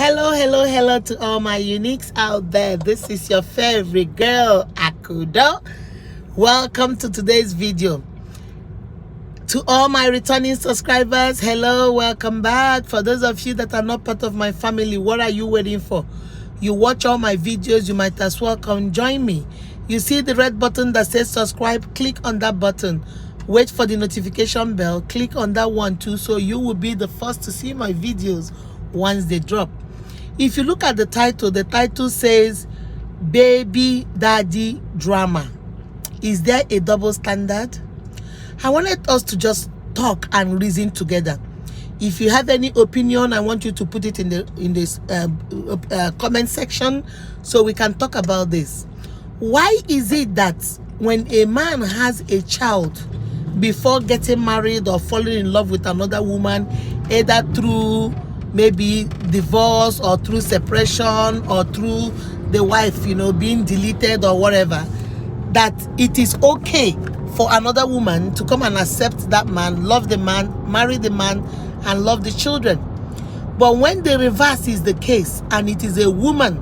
Hello to all my uniques out there. This is your favorite girl, Akudo. Welcome to today's video. To all my returning subscribers, hello, welcome back. For those of you that are not part of my family, what are you waiting for? You watch all my videos, you might as well come join me. You see the red button that says subscribe, click on that button. Wait for the notification bell, click on that one too, so you will be the first to see my videos once they drop. If you look at the title says baby daddy drama. Is there a double standard? I wanted us to just talk and reason together. If you have any opinion, I want you to put it in this comment section so we can talk about this. Why is it that when a man has a child before getting married or falling in love with another woman, either through maybe divorce or through separation or through the wife, being deleted or whatever, that it is okay for another woman to come and accept that man, love the man, marry the man, and love the children? But when the reverse is the case, and it is a woman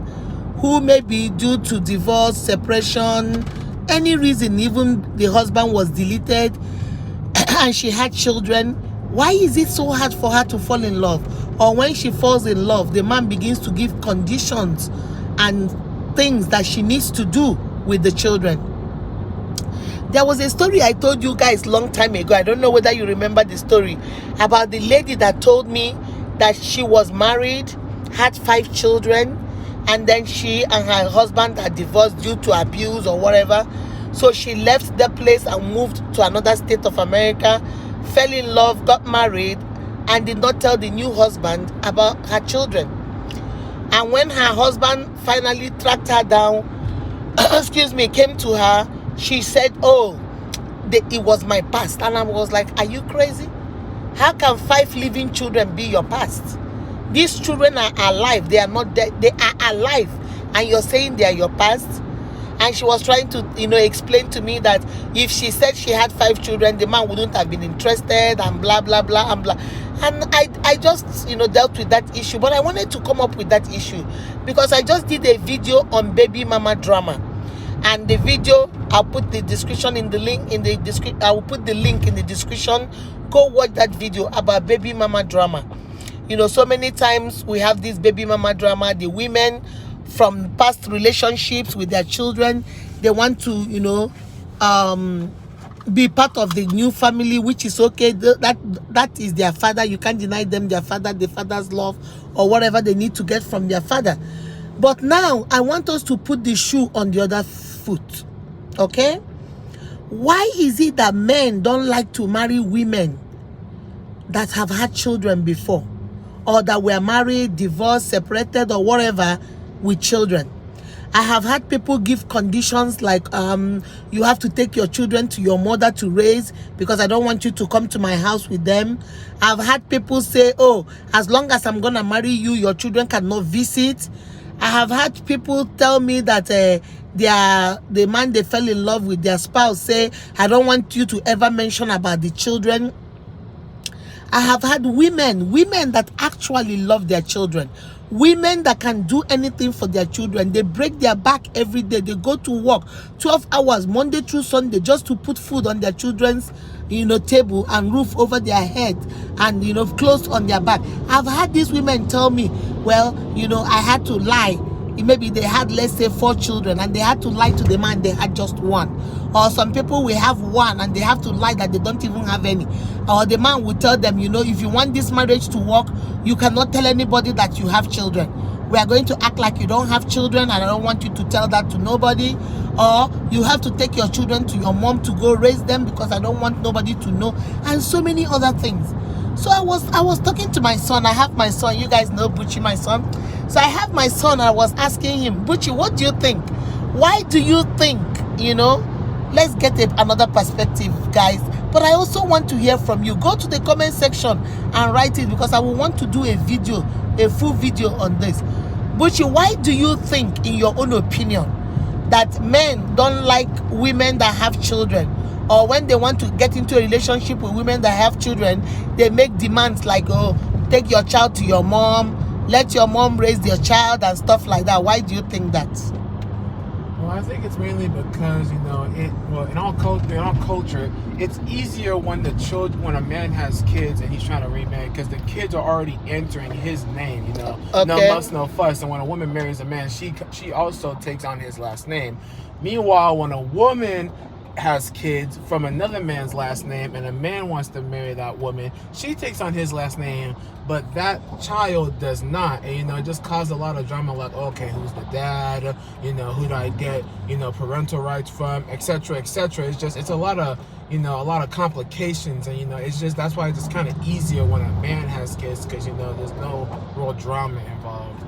who maybe due to divorce, separation, any reason, even the husband was deleted and she had children, why is it so hard for her to fall in love? Or when she falls in love, the man begins to give conditions and things that she needs to do with the children. There was a story I told you guys long time ago. I don't know whether you remember the story about the lady that told me that she was married, had 5 children, and then she and her husband had divorced due to abuse or whatever. So she left the place and moved to another state of America, fell in love, got married, and did not tell the new husband about her children. And when her husband finally tracked her down, came to her, she said, it was my past. And I was like, are you crazy? How can 5 living children be your past? These children are alive. They are not dead. They are alive. And you're saying they are your past? And she was trying to, explain to me that if she said she had 5 children, the man wouldn't have been interested and blah, blah, blah, and blah. And I just, dealt with that issue. But I wanted to come up with that issue because I just did a video on baby mama drama. And the video, I'll put the description in the link in the description. I will put the link in the description. Go watch that video about baby mama drama. So many times we have this baby mama drama. The women from past relationships with their children, they want to, be part of the new family, which is okay. That is their father. You can't deny them their father, the father's love, or whatever they need to get from their father. But now I want us to put the shoe on the other foot. Okay? Why is it that men don't like to marry women that have had children before, or that were married, divorced, separated, or whatever, with children? I have had people give conditions like you have to take your children to your mother to raise because I don't want you to come to my house with them. I've had people say, as long as I'm gonna marry you, your children cannot visit. I have had people tell me that the man they fell in love with, their spouse, say, I don't want you to ever mention about the children. I have had women that actually love their children. Women that can do anything for their children. They break their back every day. They go to work 12 hours, Monday through Sunday, just to put food on their children's, table and roof over their head and, clothes on their back. I've had these women tell me, well, I had to lie. Maybe they had, let's say, 4 children and they had to lie to the man they had just 1. Or some people will have 1 and they have to lie that they don't even have any. Or the man will tell them, if you want this marriage to work, you cannot tell anybody that you have children. We are going to act like you don't have children and I don't want you to tell that to nobody. Or you have to take your children to your mom to go raise them because I don't want nobody to know. And so many other things. So I was talking to my son. I have my son. You guys know Buchi, my son. So I have my son. I was asking him, Buchi, what do you think? Why do you think, let's get another perspective, guys. But I also want to hear from you. Go to the comment section and write it because I will want to do a full video on this. Buchi, why do you think, in your own opinion, that men don't like women that have children? Or when they want to get into a relationship with women that have children, they make demands like, take your child to your mom, let your mom raise your child and stuff like that. Why do you think that? Well, I think it's mainly because, you know, in our culture, it's easier when when a man has kids and he's trying to remarry, because the kids are already entering his name, you know. Okay. No muss, no fuss. And when a woman marries a man, she also takes on his last name. Meanwhile, when a woman has kids from another man's last name and a man wants to marry that woman, she takes on his last name, but that child does not. And, you know, it just caused a lot of drama, like, okay, who's the dad, you know, who do I get, you know, parental rights from, etc., etc. It's a lot of, you know, a lot of complications. And, you know, it's just, that's why it's just kind of easier when a man has kids, because, you know, there's no real drama involved.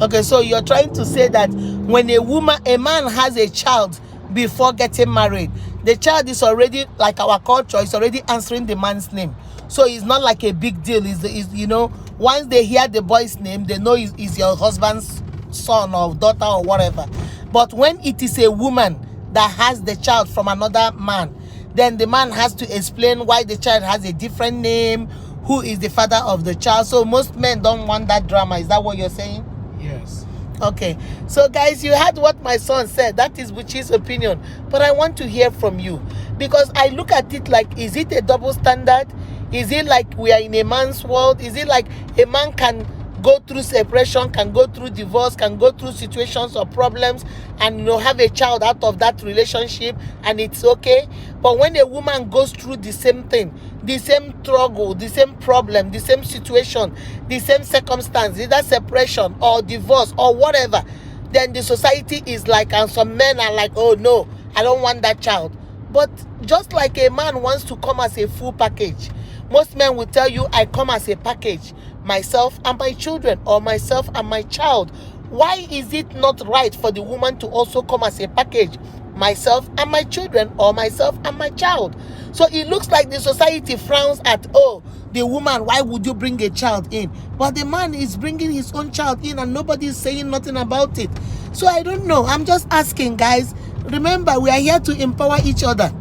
Okay, so you're trying to say that when a man has a child before getting married, the child is already, like our culture, is already answering the man's name. So it's not like a big deal. Is you know, once they hear the boy's name, they know is your husband's son or daughter or whatever. But when it is a woman that has the child from another man, then the man has to explain why the child has a different name, who is the father of the child. So most men don't want that drama. Is that what you're saying? Yes. Okay, so guys, you heard what my son said. That is Buchi's opinion, but I want to hear from you, because I look at it like, is it a double standard? Is it like we are in a man's world? Is it like a man can go through separation, can go through divorce, can go through situations or problems, and, you know, have a child out of that relationship, and it's okay? But when a woman goes through the same thing, the same struggle, the same problem, the same situation, the same circumstance, either separation or divorce or whatever, then the society is like, and some men are like, oh no, I don't want that child. But just like a man wants to come as a full package, most men will tell you, I come as a package, myself and my children, or myself and my child. Why is it not right for the woman to also come as a package, myself and my children, or myself and my child? So it looks like the society frowns at, oh, the woman, why would you bring a child in? But the man is bringing his own child in and nobody is saying nothing about it. So I don't know. I'm just asking, guys. Remember, we are here to empower each other.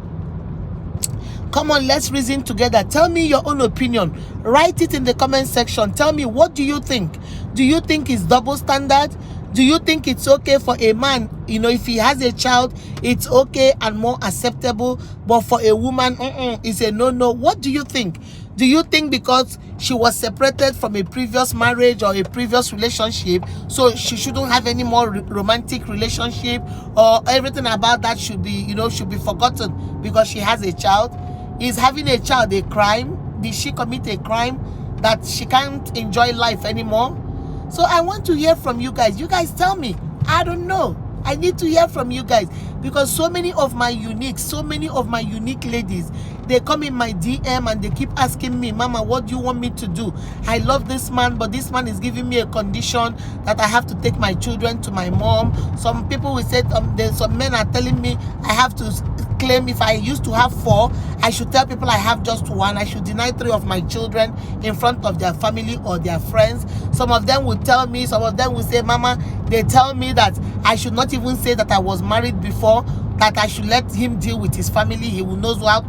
Come on, let's reason together. Tell me your own opinion. Write it in the comment section. Tell me, what do you think? Do you think it's double standard? Do you think it's okay for a man, you know, if he has a child, it's okay and more acceptable, but for a woman, it's a no-no? What do you think? Do you think because she was separated from a previous marriage or a previous relationship, so she shouldn't have any more romantic relationship, or everything about that should be, you know, should be forgotten because she has a child? Is having a child a crime? Did she commit a crime that she can't enjoy life anymore? So I want to hear from you guys. You guys tell me. I don't know. I need to hear from you guys, because so many of my unique ladies, they come in my DM and they keep asking me, Mama, what do you want me to do? I love this man, but this man is giving me a condition that I have to take my children to my mom. Some people will say, some men are telling me I have to claim, if I used to have 4, I should tell people I have just 1. I should deny 3 of my children in front of their family or their friends. Some of them will tell me, some of them will say, Mama, they tell me that I should not even say that I was married before, that I should let him deal with his family. He knows how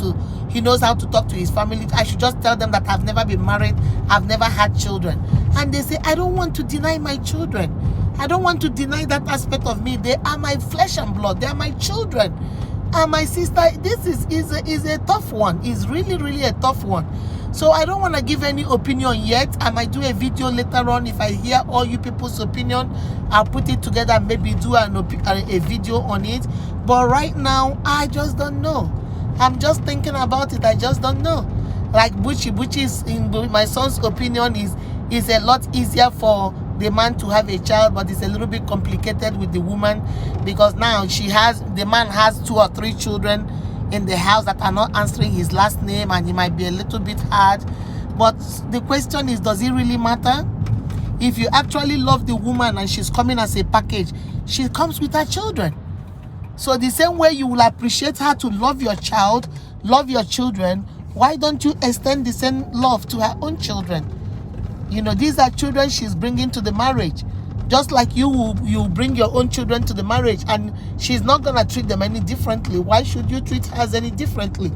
to talk to his family. I should just tell them that I've never been married, I've never had children. And they say, I don't want to deny my children. I don't want to deny that aspect of me. They are my flesh and blood. They are my children. And my sister, this is a tough one. It's really, really a tough one. So I don't want to give any opinion yet. I might do a video later on. If I hear all you people's opinion, I'll put it together and maybe do a video on it. But right now, I just don't know. I'm just thinking about it. I just don't know. Like Buchi's, in my son's opinion, is a lot easier for the man to have a child, but it's a little bit complicated with the woman, because now the man has 2 or 3 children in the house that are not answering his last name, and it might be a little bit hard. But the question is, does it really matter? If you actually love the woman and she's coming as a package, she comes with her children. So the same way you will appreciate her to love your child, love your children, why don't you extend the same love to her own children? You know, these are children she's bringing to the marriage. Just like you bring your own children to the marriage, and she's not going to treat them any differently. Why should you treat hers any differently?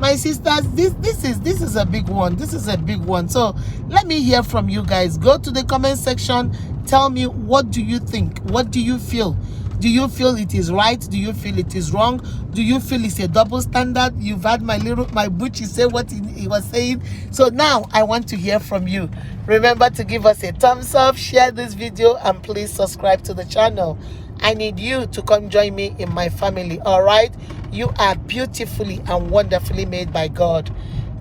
My sisters, this is a big one. This is a big one. So let me hear from you guys. Go to the comment section. Tell me, what do you think? What do you feel? Do you feel it is right? Do you feel it is wrong? Do you feel it's a double standard? You've had my Bucci say what he was saying. So now I want to hear from you. Remember to give us a thumbs up, share this video, and please subscribe to the channel. I need you to come join me in my family, all right? You are beautifully and wonderfully made by God.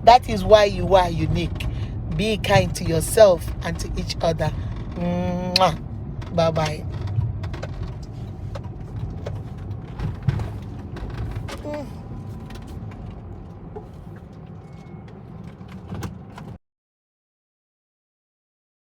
That is why you are unique. Be kind to yourself and to each other. Mwah. Bye-bye.